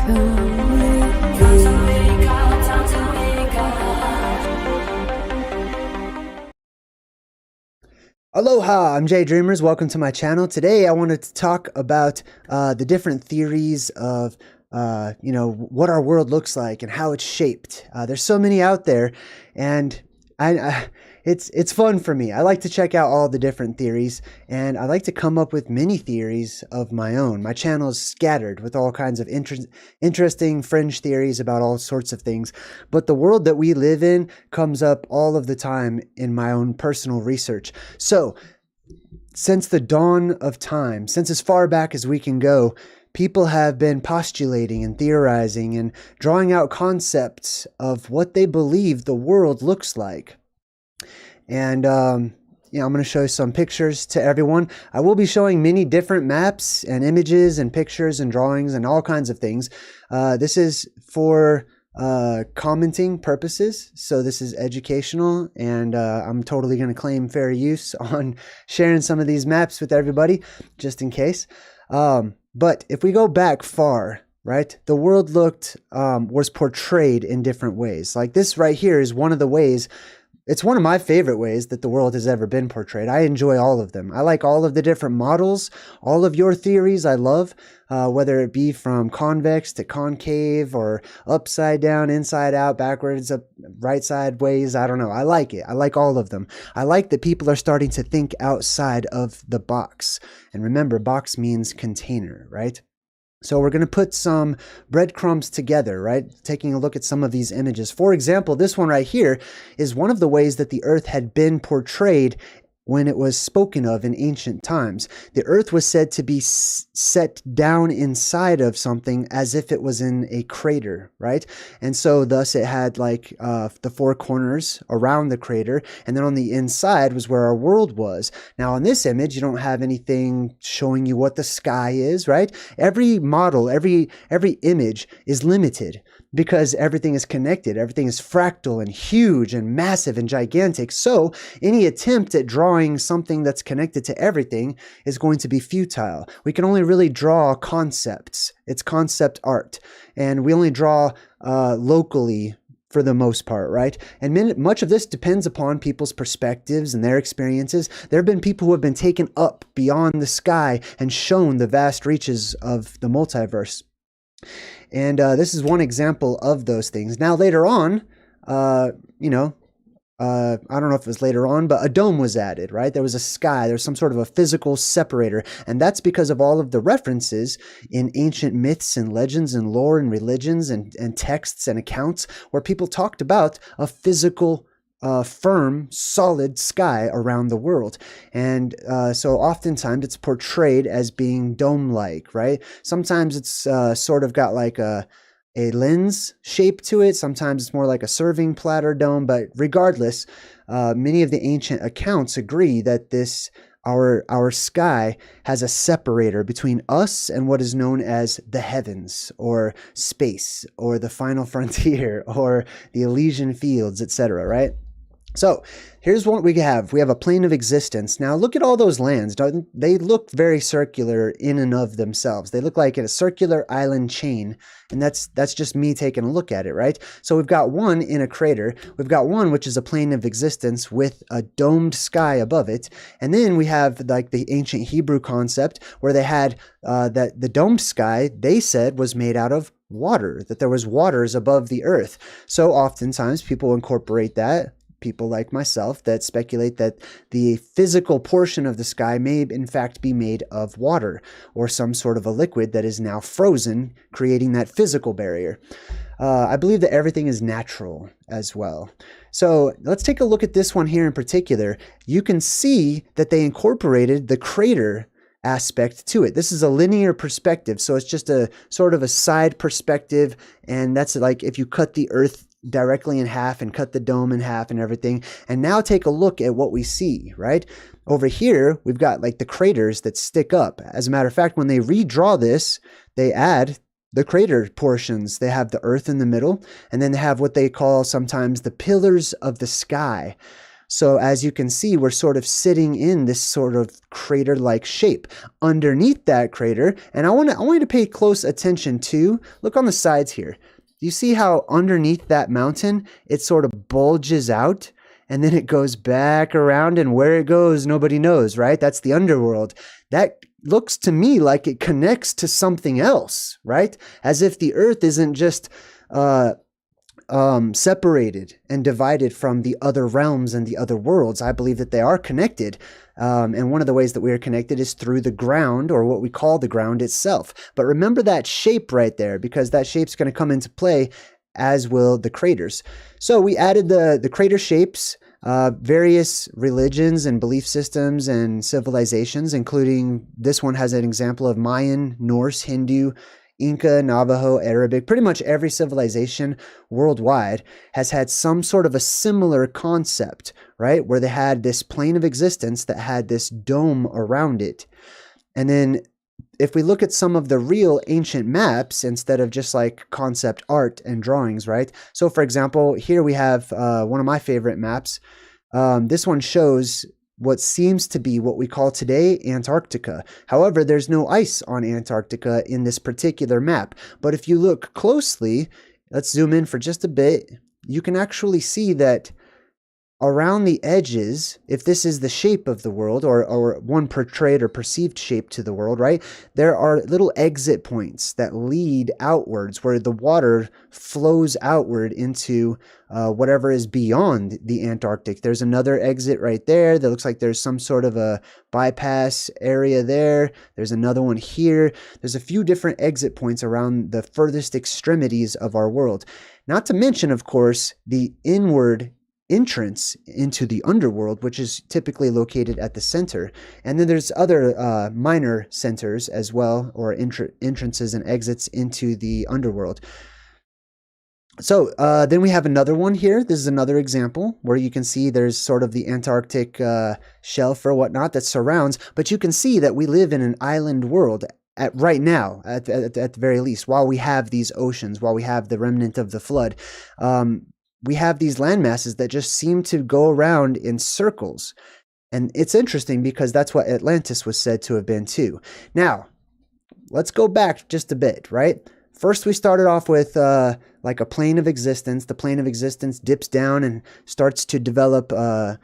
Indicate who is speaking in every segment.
Speaker 1: Aloha, I'm JayDreamerZ. Welcome to my channel. Today I wanted to talk about the different theories of what our world looks like and how it's shaped. There's so many out there, and it's fun for me. I like to check out all the different theories, and I like to come up with mini theories of my own. My channel is scattered with all kinds of interesting fringe theories about all sorts of things, but the world that we live in comes up all of the time in my own personal research. So, since the dawn of time, since as far back as we can go, people have been postulating and theorizing and drawing out concepts of what they believe the world looks like. And, I'm going to show some pictures to everyone. I will be showing many different maps and images and pictures and drawings and all kinds of things. This is for commenting purposes. So this is educational, and I'm totally going to claim fair use on sharing some of these maps with everybody, just in case. But if we go back far, right, the world was portrayed in different ways. Like this right here is one of the ways. It's one of my favorite ways that the world has ever been portrayed. I enjoy all of them. I like all of the different models, all of your theories I love, whether it be from convex to concave or upside down, inside out, backwards, up, right sideways. I don't know. I like it. I like all of them. I like that people are starting to think outside of the box. And remember, box means container, right? So we're going to put some breadcrumbs together, right? Taking a look at some of these images. For example, this one right here is one of the ways that the Earth had been portrayed when it was spoken of in ancient times. The Earth was said to be set down inside of something as if it was in a crater, right? And so thus it had like the four corners around the crater, and then on the inside was where our world was. Now on this image, you don't have anything showing you what the sky is, right? Every model, every image is limited because everything is connected. Everything is fractal and huge and massive and gigantic. So any attempt at drawing something that's connected to everything is going to be futile. We can only really draw concepts. It's concept art. And we only draw locally for the most part, right? And much of this depends upon people's perspectives and their experiences. There have been people who have been taken up beyond the sky and shown the vast reaches of the multiverse. And this is one example of those things. Now, later on, I don't know if it was later on, but a dome was added, right? There was a sky, there was some sort of a physical separator. And that's because of all of the references in ancient myths and legends and lore and religions and texts and accounts where people talked about a physical firm, solid sky around the world. And so oftentimes it's portrayed as being dome-like, right? Sometimes it's sort of got like a lens shape to it. Sometimes it's more like a serving platter dome. But regardless, many of the ancient accounts agree that our sky has a separator between us and what is known as the heavens or space or the final frontier or the Elysian fields, etc., right? So here's what we have. We have a plane of existence. Now look at all those lands. They look very circular in and of themselves. They look like a circular island chain. And that's just me taking a look at it, right? So we've got one in a crater. We've got one which is a plane of existence with a domed sky above it. And then we have like the ancient Hebrew concept where they had that the domed sky, they said, was made out of water, that there was waters above the earth. So oftentimes people incorporate that. People like myself that speculate that the physical portion of the sky may in fact be made of water or some sort of a liquid that is now frozen, creating that physical barrier. I believe that everything is natural as well. So let's take a look at this one here in particular. You can see that they incorporated the crater aspect to it. This is a linear perspective, so it's just a sort of a side perspective, and that's like if you cut the earth directly in half and cut the dome in half and everything. And now take a look at what we see, right? Over here, we've got like the craters that stick up. As a matter of fact, when they redraw this, they add the crater portions. They have the earth in the middle, and then they have what they call sometimes the pillars of the sky. So as you can see, we're sort of sitting in this sort of crater-like shape. Underneath that crater, and I want you to pay close attention to, look on the sides here. You see how underneath that mountain, it sort of bulges out, and then it goes back around, and where it goes, nobody knows, right? That's the underworld. That looks to me like it connects to something else, right? As if the earth isn't just separated and divided from the other realms and the other worlds. I believe that they are connected. And one of the ways that we are connected is through the ground, or what we call the ground itself. But remember that shape right there, because that shape's going to come into play, as will the craters. So we added the crater shapes, various religions and belief systems and civilizations, including this one has an example of Mayan, Norse, Hindu, Inca, Navajo, Arabic. Pretty much every civilization worldwide has had some sort of a similar concept, right? Where they had this plane of existence that had this dome around it. And then if we look at some of the real ancient maps, instead of just like concept art and drawings, right? So for example, here we have one of my favorite maps. This one shows what seems to be what we call today Antarctica. However, there's no ice on Antarctica in this particular map. But if you look closely, let's zoom in for just a bit, you can actually see that around the edges, if this is the shape of the world, or one portrayed or perceived shape to the world, right? There are little exit points that lead outwards, where the water flows outward into whatever is beyond the Antarctic. There's another exit right there that looks like there's some sort of a bypass area there. There's another one here. There's a few different exit points around the furthest extremities of our world. Not to mention, of course, the inward entrance into the underworld, which is typically located at the center. And then there's other minor centers as well, or entrances and exits into the underworld. So then we have another one here. This is another example where you can see there's sort of the Antarctic shelf or whatnot that surrounds, but you can see that we live in an island world right now, at the very least, while we have these oceans, while we have the remnant of the flood. We have these land masses that just seem to go around in circles. And it's interesting because that's what Atlantis was said to have been too. Now, let's go back just a bit, right? First, we started off with like a plane of existence. The plane of existence dips down and starts to develop a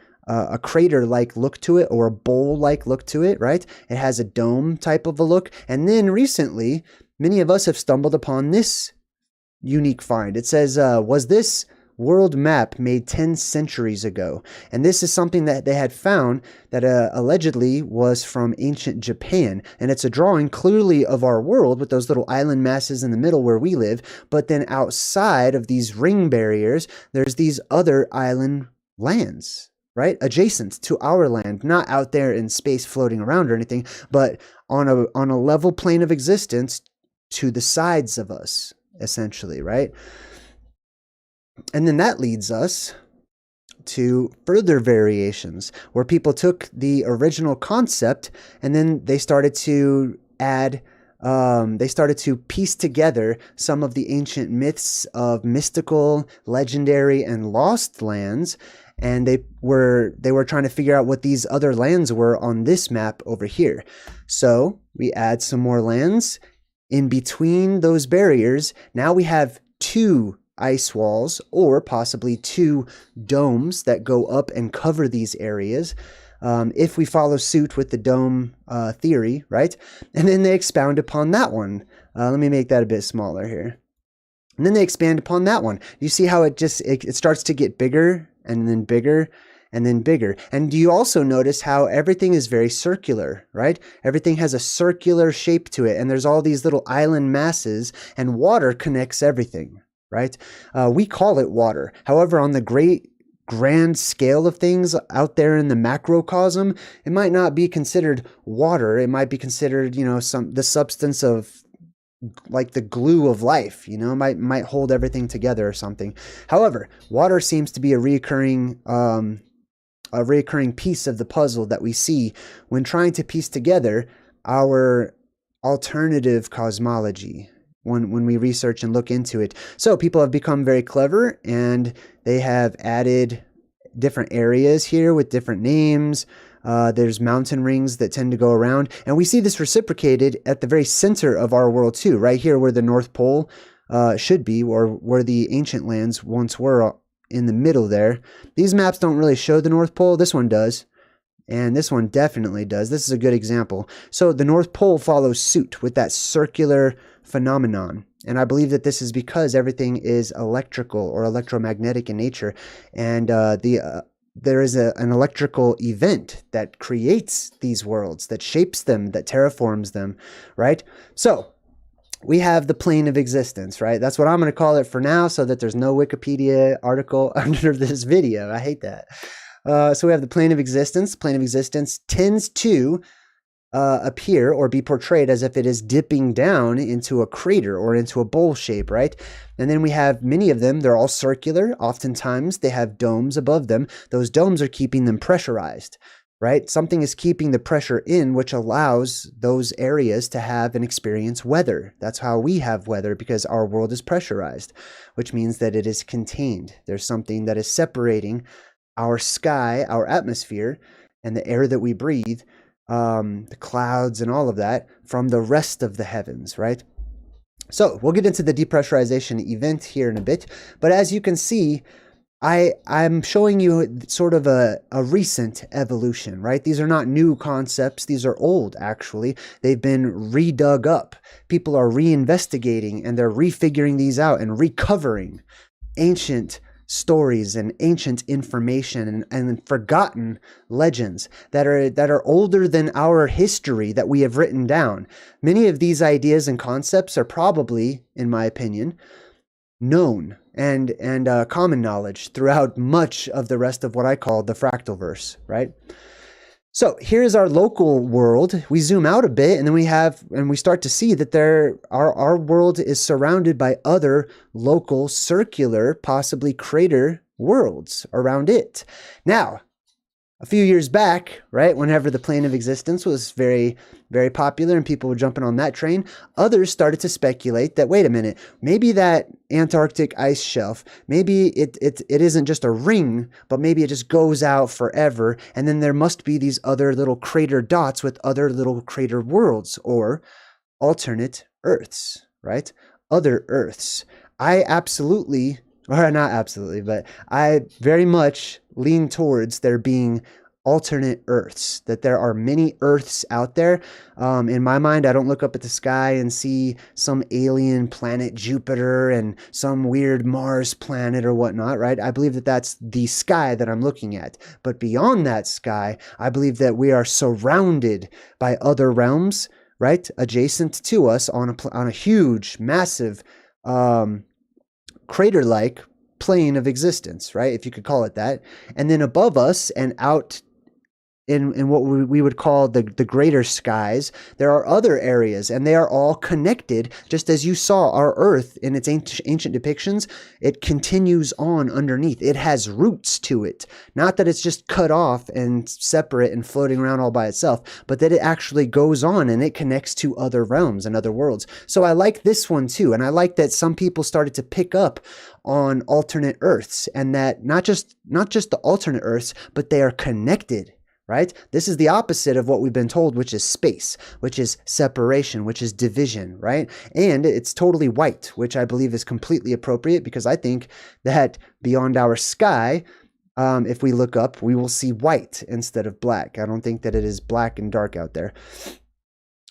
Speaker 1: crater-like look to it, or a bowl-like look to it, right? It has a dome type of a look. And then recently, many of us have stumbled upon this unique find. It says, was this world map made 10 centuries ago? And this is something that they had found that allegedly was from ancient Japan. And it's a drawing clearly of our world with those little island masses in the middle where we live. But then outside of these ring barriers, there's these other island lands, right? Adjacent to our land, not out there in space floating around or anything, but on a level plane of existence to the sides of us, essentially, right? And then that leads us to further variations, where people took the original concept and then they started to add, they started to piece together some of the ancient myths of mystical, legendary, and lost lands. And they were trying to figure out what these other lands were on this map over here. So we add some more lands in between those barriers. Now we have two ice walls, or possibly two domes that go up and cover these areas, if we follow suit with the dome theory, right? And then they expound upon that one. Let me make that a bit smaller here. And then they expand upon that one. You see how it starts to get bigger and then bigger and then bigger. And do you also notice how everything is very circular, right? Everything has a circular shape to it, and there's all these little island masses, and water connects everything, right? We call it water. However, on the grand scale of things out there in the macrocosm, it might not be considered water. It might be considered, the substance of, like, the glue of life, might hold everything together or something. However, water seems to be a reoccurring piece of the puzzle that we see when trying to piece together our alternative cosmology, when we research and look into it. So people have become very clever, and they have added different areas here with different names. There's mountain rings that tend to go around. And we see this reciprocated at the very center of our world too, right here where the North Pole should be, or where the ancient lands once were, in the middle there. These maps don't really show the North Pole. This one does. And this one definitely does. This is a good example. So the North Pole follows suit with that circular phenomenon. And I believe that this is because everything is electrical or electromagnetic in nature. And there is an electrical event that creates these worlds, that shapes them, that terraforms them, right? So we have the plane of existence, right? That's what I'm going to call it for now, so that there's no Wikipedia article under this video. I hate that. So we have the plane of existence. Plane of existence tends to appear or be portrayed as if it is dipping down into a crater or into a bowl shape, right? And then we have many of them. They're all circular. Oftentimes they have domes above them. Those domes are keeping them pressurized, right? Something is keeping the pressure in, which allows those areas to have and experience weather. That's how we have weather, because our world is pressurized, which means that it is contained. There's something that is separating our sky, our atmosphere, and the air that we breathe, the clouds and all of that, from the rest of the heavens, right? So we'll get into the depressurization event here in a bit. But as you can see, I'm showing you sort of a recent evolution, right? These are not new concepts. These are old, actually. They've been redug up. People are reinvestigating, and they're refiguring these out and recovering ancient stories and ancient information and forgotten legends that are older than our history that we have written down. Many of these ideas and concepts are probably, in my opinion, known and common knowledge throughout much of the rest of what I call the Fractal Verse, right? So here's our local world. We zoom out a bit, and then we start to see that our world is surrounded by other local, circular, possibly crater worlds around it. Now, a few years back, right, whenever the plane of existence was very, very popular and people were jumping on that train, others started to speculate that, wait a minute, maybe that Antarctic ice shelf, maybe it isn't just a ring, but maybe it just goes out forever, and then there must be these other little crater dots with other little crater worlds, or alternate Earths, right? Other Earths. I absolutely, or not absolutely, but I very much lean towards there being alternate Earths, that there are many Earths out there. In my mind, I don't look up at the sky and see some alien planet Jupiter and some weird Mars planet or whatnot, right? I believe that that's the sky that I'm looking at. But beyond that sky, I believe that we are surrounded by other realms, right? Adjacent to us on a huge, massive, crater-like plane of existence, right? If you could call it that. And then above us and out in what we would call the greater skies, there are other areas, and they are all connected. Just as you saw our Earth in its ancient depictions, it continues on underneath. It has roots to it. Not that it's just cut off and separate and floating around all by itself, but that it actually goes on and it connects to other realms and other worlds. So I like this one too, and I like that some people started to pick up on alternate Earths, and that not just the alternate Earths, but they are connected. Right? This is the opposite of what we've been told, which is space, which is separation, which is division, right? And it's totally white, which I believe is completely appropriate, because I think that beyond our sky, if we look up, we will see white instead of black. I don't think that it is black and dark out there.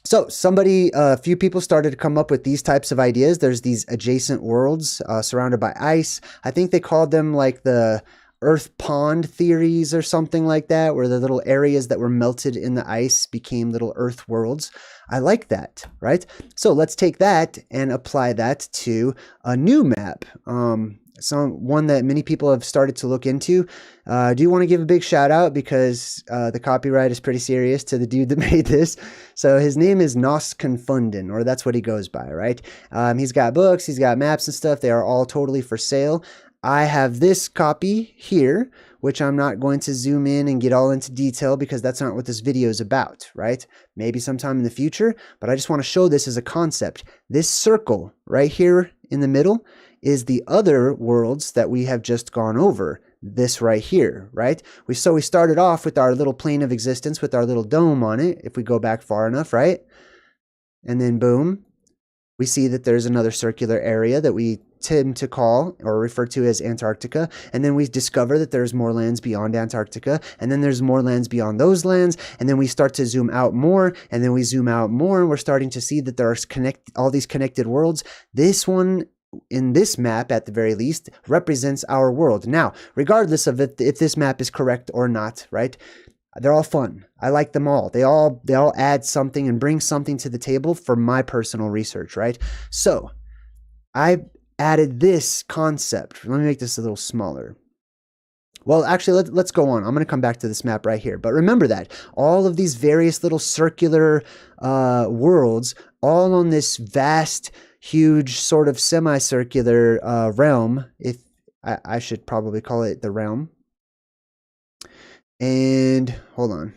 Speaker 1: So a few people started to come up with these types of ideas. There's these adjacent worlds surrounded by ice. I think they called them like the Earth pond theories or something like that, where the little areas that were melted in the ice became little Earth worlds. I like that, right? So let's take that and apply that to a new map. One that many people have started to look into. I do want to give a big shout out, because the copyright is pretty serious, to the dude that made this. So his name is Nos Confunden, or that's what he goes by, right? He's got books, he's got maps and stuff. They are all totally for sale. I have this copy here, which I'm not going to zoom in and get all into detail, because that's not what this video is about, right? Maybe sometime in the future, but I just want to show this as a concept. This circle right here in the middle is the other worlds that we have just gone over. this right here, right? So we started off with our little plane of existence with our little dome on it, if we go back far enough, right? And then boom, we see that there's another circular area that we tend to call or refer to as Antarctica. And then we discover that there's more lands beyond Antarctica. And then there's more lands beyond those lands. And then we start to zoom out more. And then we zoom out more. And we're starting to see that there are all these connected worlds. This one, in this map, at the very least, represents our world. Now, regardless of if this map is correct or not, right? They're all fun. I like them all. They all add something and bring something to the table for my personal research, right? So I added this concept. Let me make this a little smaller. Well, actually, let's go on. I'm going to come back to this map right here. But remember that all of these various little circular worlds, all on this vast, huge, sort of semicircular realm, if I should probably call it the realm. And hold on.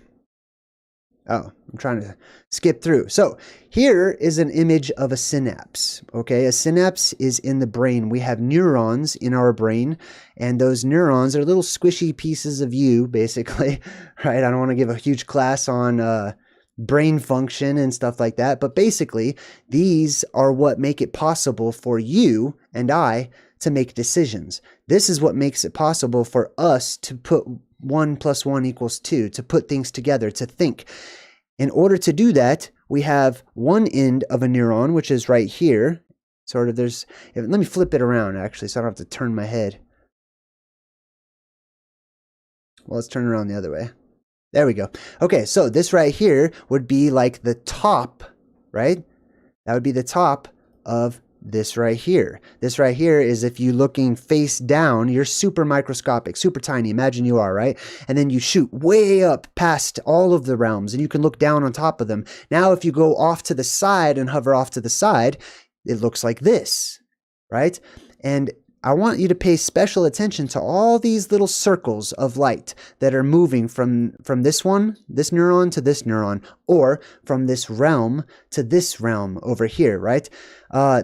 Speaker 1: Oh, I'm trying to skip through. So here is an image of a synapse. Okay, a synapse is in the brain. We have neurons in our brain, and those neurons are little squishy pieces of you, basically, right? I don't want to give a huge class on brain function and stuff like that, but basically, these are what make it possible for you and I to make decisions. This is what makes it possible for us to put 1 + 1 = 2, to put things together, to think. In order to do that, we have one end of a neuron, which is right here. Sort of let me flip it around, actually, so I don't have to turn my head. Well, let's turn it around the other way. There we go. Okay, so this right here would be like the top, right? That would be the top of this right here. This right here is if you're looking face down, you're super microscopic, super tiny. Imagine you are, right? And then you shoot way up past all of the realms and you can look down on top of them. Now, if you go off to the side and hover off to the side, it looks like this, right? And I want you to pay special attention to all these little circles of light that are moving from this neuron to this neuron, or from this realm to this realm over here, right?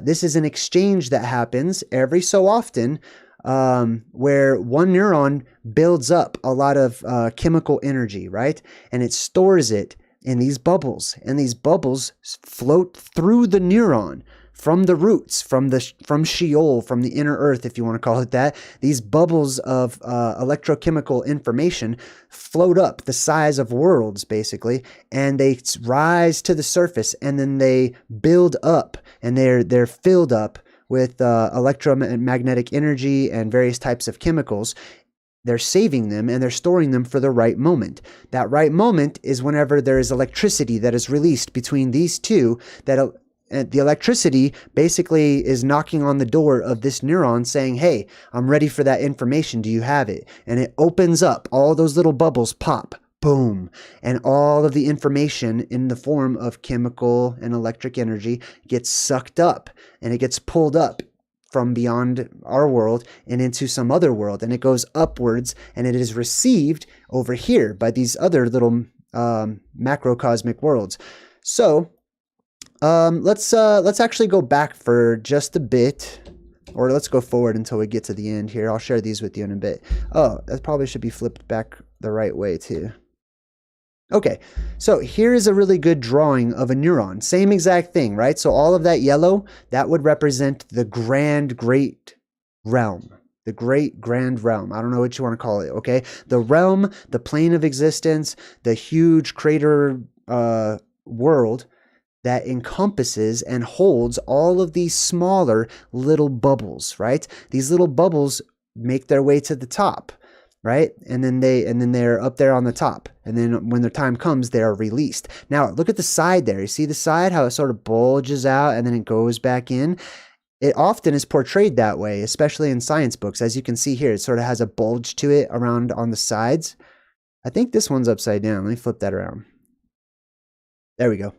Speaker 1: This is an exchange that happens every so often where one neuron builds up a lot of chemical energy, right? And it stores it in these bubbles, and these bubbles float through the neuron. From the roots, from Sheol, from the inner earth, if you want to call it that, these bubbles of electrochemical information float up the size of worlds, basically, and they rise to the surface, and then they build up, and they're filled up with electromagnetic energy and various types of chemicals. They're saving them and they're storing them for the right moment. That right moment is whenever there is electricity that is released between these two, and the electricity basically is knocking on the door of this neuron saying, hey, I'm ready for that information. Do you have it? And it opens up. All those little bubbles pop. Boom. And all of the information in the form of chemical and electric energy gets sucked up, and it gets pulled up from beyond our world and into some other world. And it goes upwards, and it is received over here by these other little macrocosmic worlds. So let's actually go back for just a bit, or let's go forward until we get to the end here. I'll share these with you in a bit. Oh, that probably should be flipped back the right way too. Okay, so here is a really good drawing of a neuron. Same exact thing, right? So all of that yellow, that would represent the great realm. The grand realm. I don't know what you want to call it, okay? The realm, the plane of existence, the huge crater world that encompasses and holds all of these smaller little bubbles, right? These little bubbles make their way to the top, right? And then they're up there on the top. And then when their time comes, they are released. Now, look at the side there. You see the side, how it sort of bulges out and then it goes back in? It often is portrayed that way, especially in science books. As you can see here, it sort of has a bulge to it around on the sides. I think this one's upside down. Let me flip that around. There we go.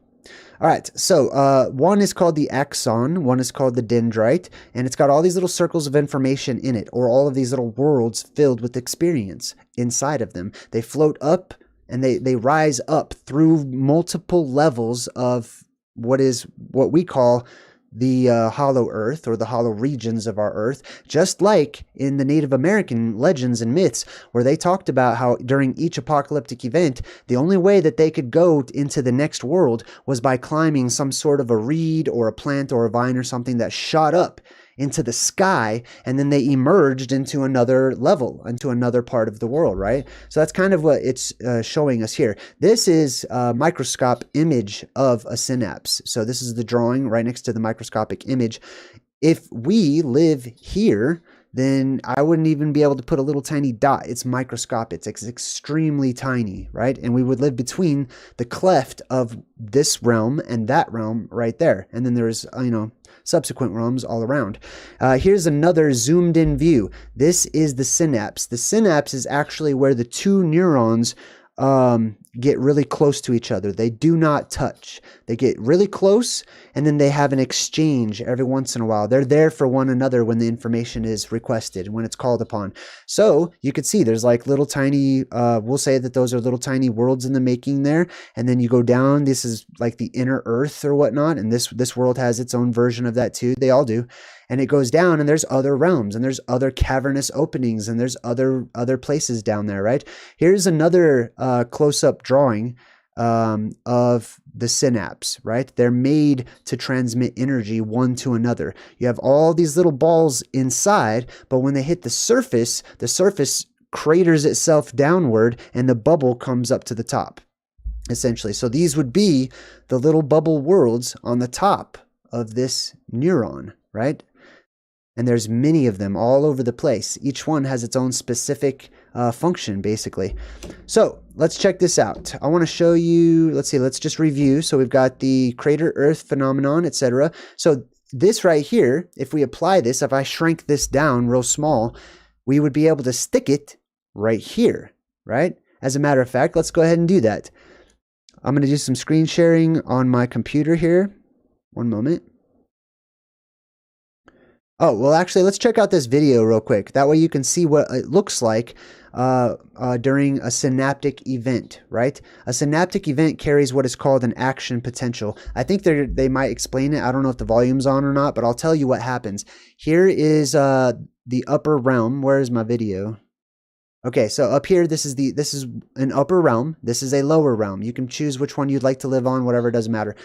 Speaker 1: All right, so one is called the axon, one is called the dendrite, and it's got all these little circles of information in it, or all of these little worlds filled with experience inside of them. They float up and they rise up through multiple levels of what we call the hollow earth or the hollow regions of our earth, just like in the Native American legends and myths, where they talked about how during each apocalyptic event, the only way that they could go into the next world was by climbing some sort of a reed or a plant or a vine or something that shot up into the sky, and then they emerged into another level, into another part of the world, right? So that's kind of what it's showing us here. This is a microscope image of a synapse. So this is the drawing right next to the microscopic image. If we live here, then I wouldn't even be able to put a little tiny dot. It's microscopic. It's extremely tiny, right? And we would live between the cleft of this realm and that realm right there. And then there's, subsequent realms all around. Here's another zoomed in view. This is the synapse. The synapse is actually where the two neurons get really close to each other. They do not touch. They get really close, and then they have an exchange every once in a while. They're there for one another when the information is requested and when it's called upon. So you could see there's like little tiny, we'll say that those are little tiny worlds in the making there. And then you go down, this is like the inner earth or whatnot. And this world has its own version of that too. They all do. And it goes down, and there's other realms, and there's other cavernous openings, and there's other places down there, right? Here's another close-up drawing of the synapse, right? They're made to transmit energy one to another. You have all these little balls inside, but when they hit the surface craters itself downward, and the bubble comes up to the top, essentially. So these would be the little bubble worlds on the top of this neuron, right? And there's many of them all over the place. Each one has its own specific function, basically. So let's check this out. I want to show you, let's just review. So we've got the crater Earth phenomenon, etc. So this right here, if we apply this, if I shrink this down real small, we would be able to stick it right here, right? As a matter of fact, let's go ahead and do that. I'm going to do some screen sharing on my computer here. One moment. Oh, well, actually, let's check out this video real quick. That way you can see what it looks like during a synaptic event, right? A synaptic event carries what is called an action potential. I think they might explain it. I don't know if the volume's on or not, but I'll tell you what happens. Here is the upper realm. Where is my video? Okay, so up here, this is an upper realm. This is a lower realm. You can choose which one you'd like to live on, whatever, it doesn't matter.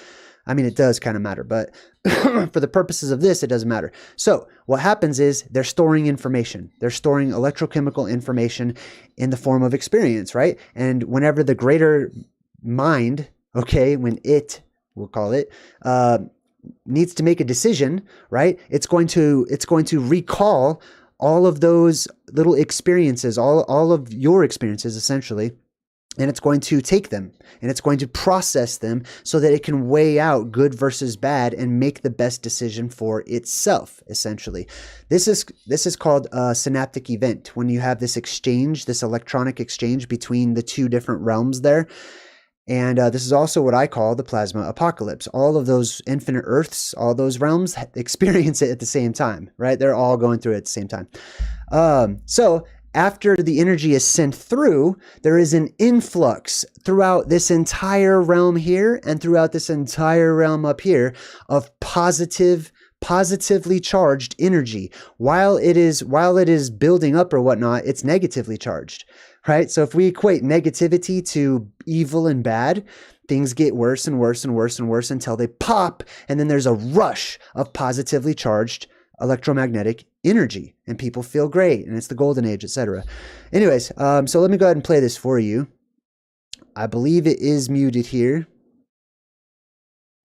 Speaker 1: I mean, it does kind of matter, but for the purposes of this, it doesn't matter. So what happens is they're storing information. They're storing electrochemical information in the form of experience, right? And whenever the greater mind, okay, when it, we'll call it, needs to make a decision, right? It's going to recall all of those little experiences, all of your experiences, essentially. And it's going to take them and it's going to process them so that it can weigh out good versus bad and make the best decision for itself, essentially. This is called a synaptic event, when you have this exchange, this electronic exchange between the two different realms there. And this is also what I call the plasma apocalypse. All of those infinite Earths, all those realms experience it at the same time, right? They're all going through it at the same time. So after the energy is sent through, there is an influx throughout this entire realm here and throughout this entire realm up here of positively charged energy. While it is building up or whatnot, it's negatively charged, right? So if we equate negativity to evil and bad, things get worse and worse and worse and worse until they pop, and then there's a rush of positively charged electromagnetic energy, and people feel great, and it's the golden age, etc. Anyways, so let me go ahead and play this for you. I believe it is muted here.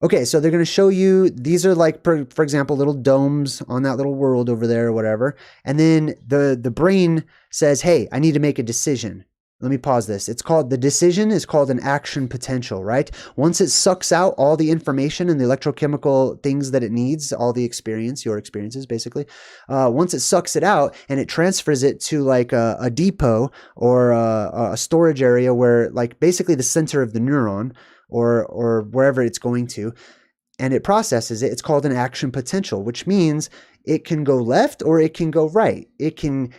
Speaker 1: Okay, so they're going to show you, these are like, for example, little domes on that little world over there or whatever. And then the brain says, hey, I need to make a decision. Let me pause this. The decision is called an action potential, right? Once it sucks out all the information and the electrochemical things that it needs, all the experience, your experiences basically, once it sucks it out and it transfers it to like a depot or a storage area where like basically the center of the neuron or wherever it's going to, and it processes it, it's called an action potential, which means it can go left or it can go right. It can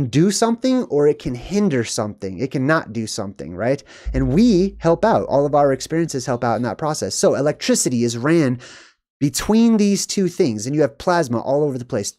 Speaker 1: do something or it can hinder something. It can not do something, right? And we help out. All of our experiences help out in that process. So electricity is ran between these two things, and you have plasma all over the place,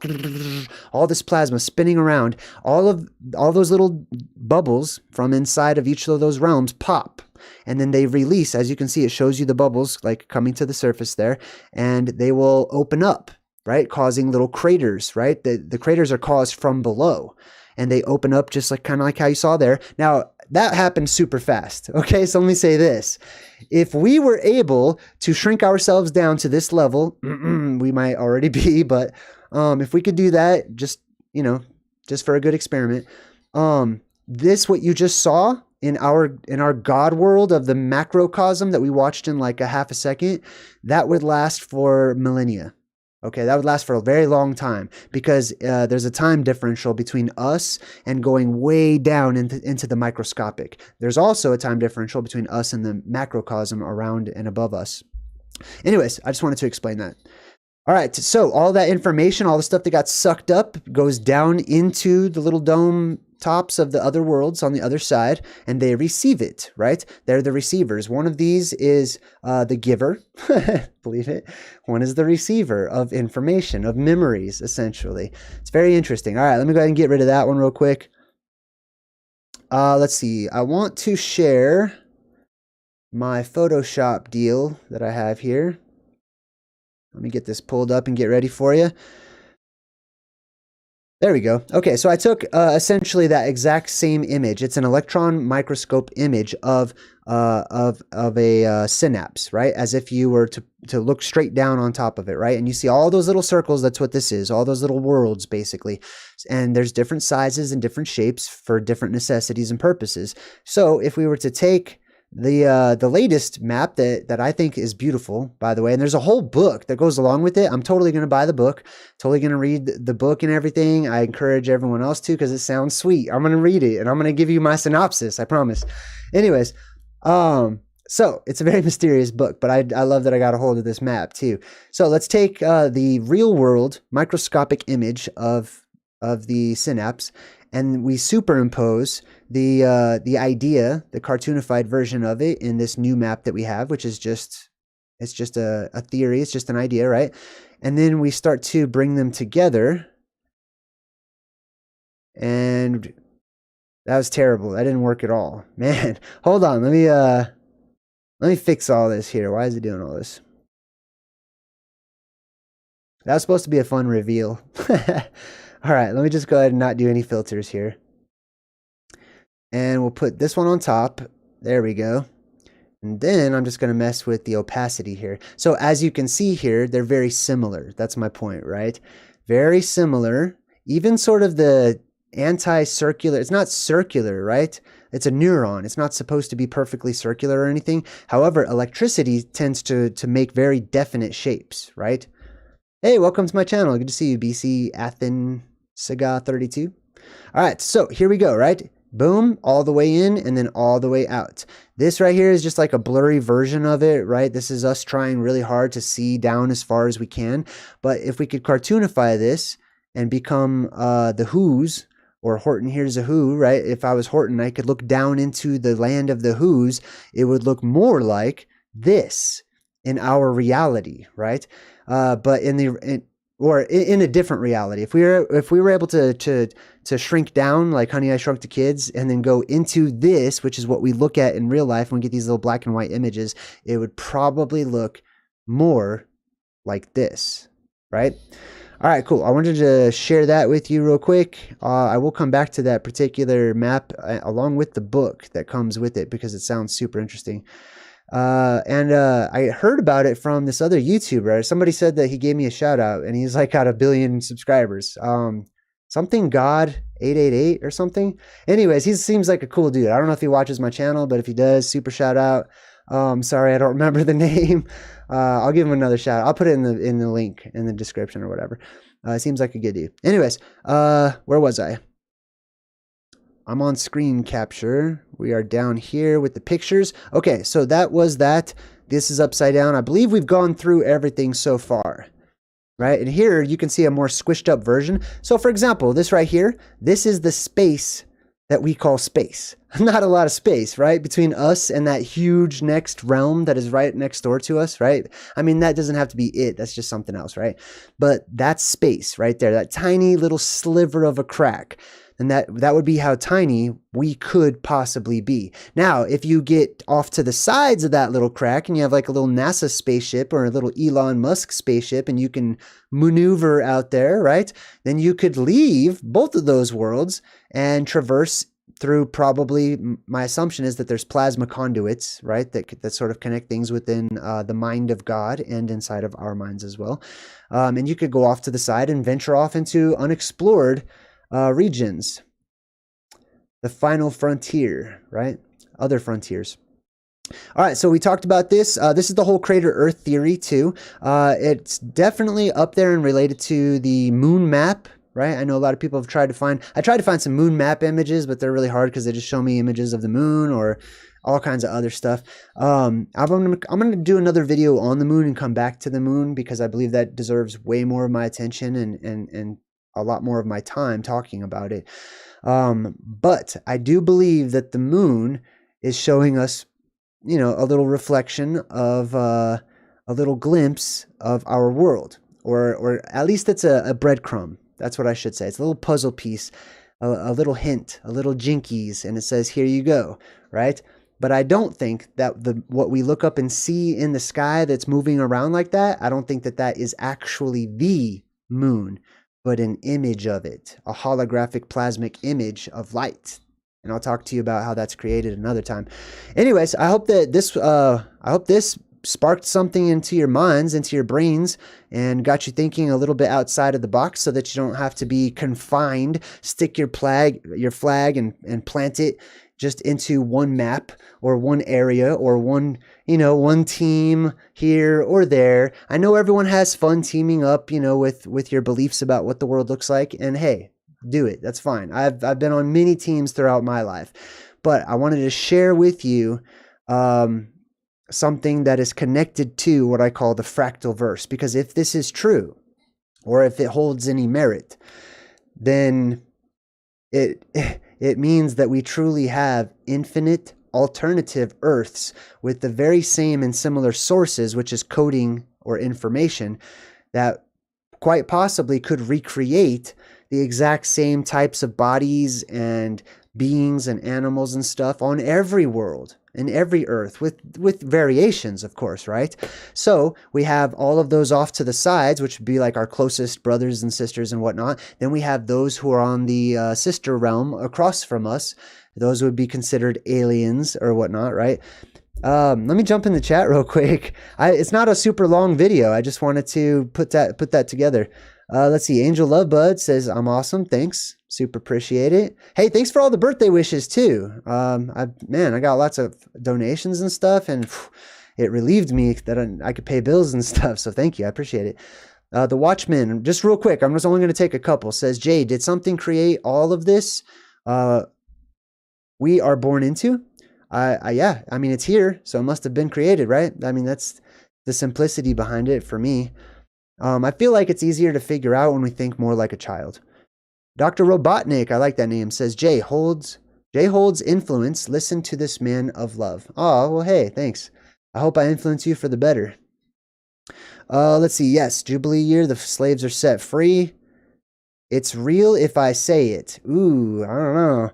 Speaker 1: all this plasma spinning around, all those little bubbles from inside of each of those realms pop, and then they release. As you can see, it shows you the bubbles like coming to the surface there, and they will open up, right, causing little craters, right? The craters are caused from below, and they open up just like kind of like how you saw there. Now, that happened super fast. Okay, so let me say this. If we were able to shrink ourselves down to this level, we might already be, but if we could do that, just, you know, just for a good experiment, this, what you just saw in our God world of the macrocosm that we watched in like a half a second, that would last for millennia. Okay, that would last for a very long time, because there's a time differential between us and going way down into the microscopic. There's also a time differential between us and the macrocosm around and above us. Anyways, I just wanted to explain that. All right, so all that information, all the stuff that got sucked up goes down into the little dome tops of the other worlds on the other side, and they receive it, right? They're the receivers. One of these is the giver, believe it. One is the receiver of information, of memories, essentially. It's very interesting. All right, let me go ahead and get rid of that one real quick. Let's see. I want to share my Photoshop deal that I have here. Let me get this pulled up and get ready for you. There we go. Okay, so I took essentially that exact same image. It's an electron microscope image of a synapse, right? As if you were to look straight down on top of it, right? And you see all those little circles. That's what this is. All those little worlds, basically. And there's different sizes and different shapes for different necessities and purposes. So if we were to take the latest map that I think is beautiful, by the way, and there's a whole book that goes along with it. I'm totally going to buy the book, totally going to read the book and everything. I encourage everyone else to, because it sounds sweet. I'm going to read it and I'm going to give you my synopsis, I promise. Anyways, so it's a very mysterious book, but I love that I got a hold of this map too. So let's take the real world microscopic image of the synapse, and we superimpose the idea, the cartoonified version of it, in this new map that we have, which is it's just a theory, it's just an idea, right? And then we start to bring them together, and that was terrible. That didn't work at all, man. Hold on, let me fix all this here. Why is it doing all this? That was supposed to be a fun reveal. All right, let me just go ahead and not do any filters here. And we'll put this one on top. There we go. And then I'm just going to mess with the opacity here. So as you can see here, they're very similar. That's my point, right? Very similar. Even sort of the anti-circular. It's not circular, right? It's a neuron. It's not supposed to be perfectly circular or anything. However, electricity tends to make very definite shapes, right? Hey, welcome to my channel. Good to see you, BC Athen Saga 32. All right, so here we go, right? Boom, all the way in and then all the way out. This right here is just like a blurry version of it, right? This is us trying really hard to see down as far as we can. But if we could cartoonify this and become the Who's, or Horton Hears a Who, right? If I was Horton, I could look down into the land of the Who's. It would look more like this in our reality, right? But in a different reality, if we were able to shrink down like Honey, I Shrunk the Kids, and then go into this, which is what we look at in real life when we get these little black and white images, it would probably look more like this, right? All right, cool. I wanted to share that with you real quick. I will come back to that particular map along with the book that comes with it, because it sounds super interesting. I heard about it from this other YouTuber. Somebody said that he gave me a shout out, and he's like got 1 billion subscribers. Something God 888 or something. Anyways, he seems like a cool dude. I don't know if he watches my channel, but if he does, super shout out. Sorry, I don't remember the name. I'll give him another shout out. I'll put it in the link in the description or whatever. Seems like a good dude. Anyways, where was I? I'm on screen capture. We are down here with the pictures. Okay, so that was that. This is upside down. I believe we've gone through everything so far, right? And here you can see a more squished up version. So for example, this right here, this is the space that we call space. Not a lot of space, right? Between us and that huge next realm that is right next door to us, right? I mean, that doesn't have to be it. That's just something else, right? But that's space right there, that tiny little sliver of a crack. And that would be how tiny we could possibly be. Now, if you get off to the sides of that little crack and you have like a little NASA spaceship or a little Elon Musk spaceship and you can maneuver out there, right? Then you could leave both of those worlds and traverse through, probably, my assumption is that there's plasma conduits, right? That sort of connect things within the mind of God and inside of our minds as well. And you could go off to the side and venture off into unexplored regions, the final frontier, right? Other frontiers. All right, so we talked about this. This is the whole crater Earth theory too. It's definitely up there and related to the moon map, right? I know a lot of people have tried to find. I tried to find some moon map images, but they're really hard because they just show me images of the moon or all kinds of other stuff. I'm gonna do another video on the moon and come back to the moon because I believe that deserves way more of my attention and a lot more of my time talking about it. But I do believe that the moon is showing us, you know, a little reflection of a little glimpse of our world, or at least it's a breadcrumb. That's what I should say. It's a little puzzle piece, a little hint, a little jinkies, and it says, here you go, right? But I don't think that what we look up and see in the sky that's moving around like that, I don't think that that is actually the moon, but an image of it, a holographic plasmic image of light. And I'll talk to you about how that's created another time. Anyways, I hope that this sparked something into your minds, into your brains, and got you thinking a little bit outside of the box so that you don't have to be confined, stick your flag and plant it just into one map or one area or one team here or there. I know everyone has fun teaming up, with your beliefs about what the world looks like. And hey, do it. That's fine. I've been on many teams throughout my life, but I wanted to share with you something that is connected to what I call the fractal verse, because if this is true, or if it holds any merit, then it means that we truly have infinite alternative Earths with the very same and similar sources, which is coding or information, that quite possibly could recreate the exact same types of bodies and beings and animals and stuff on every world and every Earth, with variations, of course, right? So we have all of those off to the sides, which would be like our closest brothers and sisters and whatnot. Then we have those who are on the sister realm across from us. Those would be considered aliens or whatnot, right? Let me jump in the chat real quick. It's not a super long video. I just wanted to put that together. Let's see. Angel Lovebud says, I'm awesome. Thanks. Super appreciate it. Hey, thanks for all the birthday wishes too. I got lots of donations and stuff, and it relieved me that I could pay bills and stuff. So thank you. I appreciate it. The Watchman, just real quick, I'm just only going to take a couple, says, Jay, did something create all of this we are born into? Yeah, I mean, it's here, so it must have been created, right? I mean, that's the simplicity behind it for me. I feel like it's easier to figure out when we think more like a child. Dr. Robotnik, I like that name, says, Jay holds influence. Listen to this man of love. Oh, well, hey, thanks. I hope I influence you for the better. Let's see. Yes, Jubilee year, the slaves are set free. It's real if I say it. Ooh, I don't know.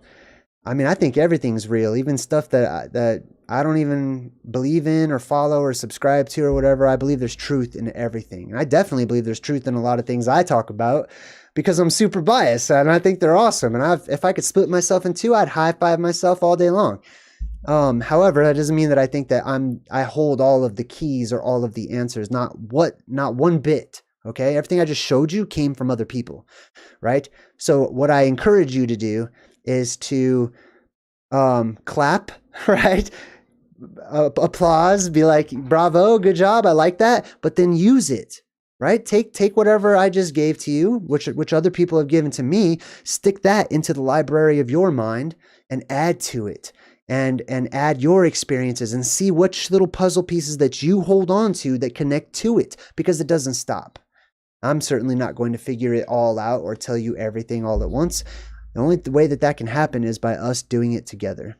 Speaker 1: I mean, I think everything's real, even stuff that I don't even believe in or follow or subscribe to or whatever. I believe there's truth in everything. And I definitely believe there's truth in a lot of things I talk about because I'm super biased and I think they're awesome. And if I could split myself in two, I'd high five myself all day long. However, that doesn't mean that I think that I hold all of the keys or all of the answers. Not one bit. Okay. Everything I just showed you came from other people, right? So what I encourage you to do is to clap, right? Applause, be like, bravo, good job, I like that. But then use it, right? Take whatever I just gave to you, which other people have given to me, stick that into the library of your mind and add to it. And add your experiences and see which little puzzle pieces that you hold on to that connect to it, because it doesn't stop. I'm certainly not going to figure it all out or tell you everything all at once. The only way that that can happen is by us doing it together.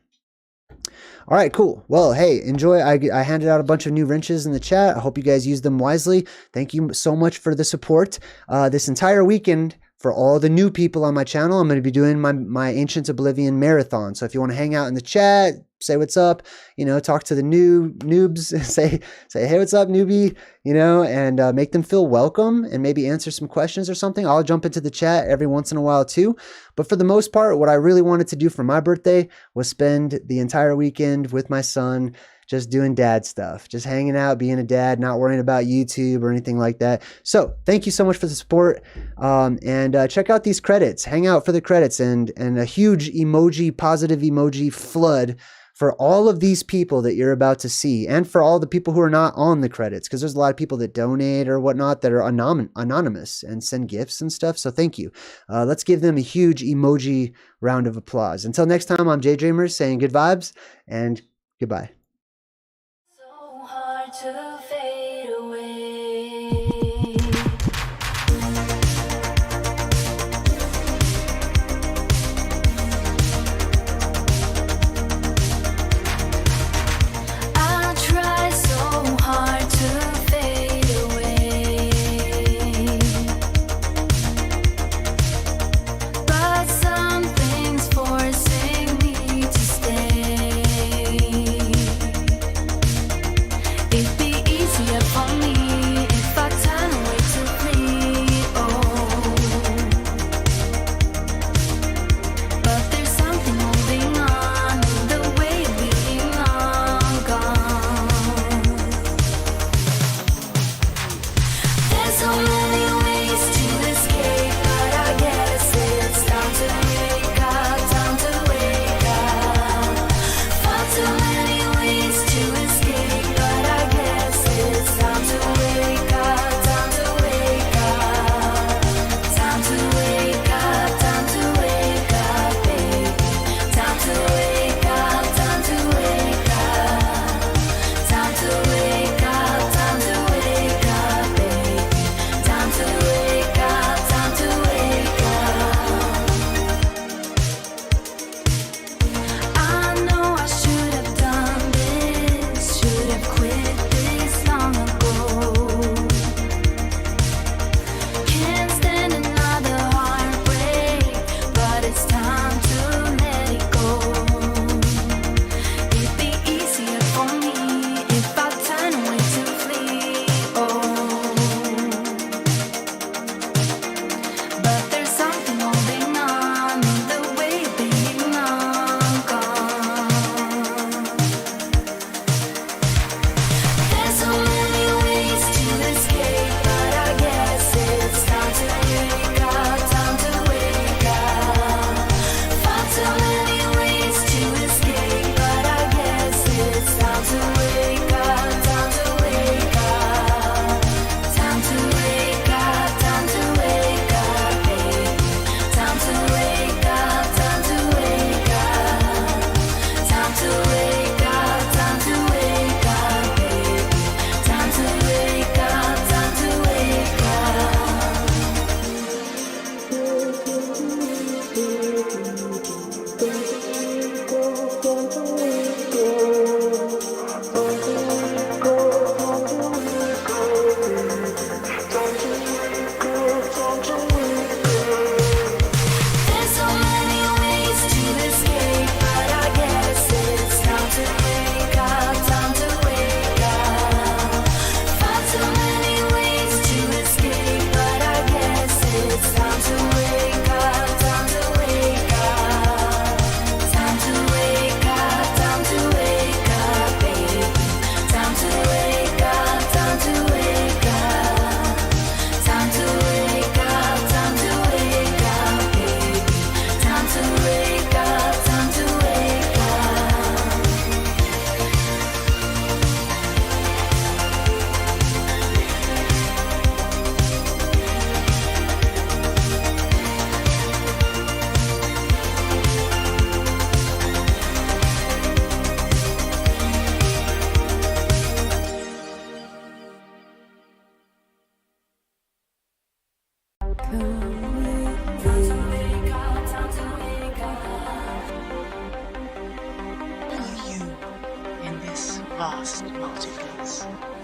Speaker 1: All right, cool. Well, hey, enjoy. I handed out a bunch of new wrenches in the chat. I hope you guys use them wisely. Thank you so much for the support. This entire weekend, for all the new people on my channel, I'm going to be doing my Ancient Oblivion marathon. So if you want to hang out in the chat, say what's up, you know, talk to the noobs, say, hey, what's up, newbie, you know, and make them feel welcome and maybe answer some questions or something. I'll jump into the chat every once in a while too. But for the most part, what I really wanted to do for my birthday was spend the entire weekend with my son, just doing dad stuff, just hanging out, being a dad, not worrying about YouTube or anything like that. So thank you so much for the support. And check out these credits, hang out for the credits, and a huge emoji, positive emoji flood for all of these people that you're about to see, and for all the people who are not on the credits, because there's a lot of people that donate or whatnot that are anonymous and send gifts and stuff. So thank you. Let's give them a huge emoji round of applause. Until next time, I'm JayDreamerZ saying good vibes and goodbye.
Speaker 2: To fade away. I try so hard to fade away, but something's forcing me to stay. It'd be easier for me if I turn away to flee, oh. But there's something holding on, the way of being long gone. There's so many ways to escape, but I guess it's time to wake up, time to wake up. Far too many ways to escape, but I guess it's time to wake up, time to wake up. Time to wake up, time to wake up, baby. Time to wake up, time to wake up. Time to wake up, time to wake up, baby. Time to wake up, time to wake up. I know I should have done this, should have quit this long ago. Can't stand another heartbreak, but it's time to let it go. It'd be easier for me if I turn away to flee, oh. But there's something holding on, the way of being long gone. There's so many ways to escape, but I guess it's time to wake up, time to wake up. Far too many ways to escape, but I guess it's time to wake up, time to wake up. Time to wake up, time to wake up, baby. Time to wake up, time to wake up. Time to wake up, time to wake up, baby. Time to wake up, time to wake There's so many ways to escape, but I guess it's time to wake up, time to wake up. Far too many ways to escape, but I guess it's time to wake up, time to wake up. Time to wake up, time to wake up, baby. Time to wake up, time to wake up. Time to wake up, time to wake up, baby. Time to wake up, time to wake up. Time to wake up, time to wake
Speaker 3: vast multiverse.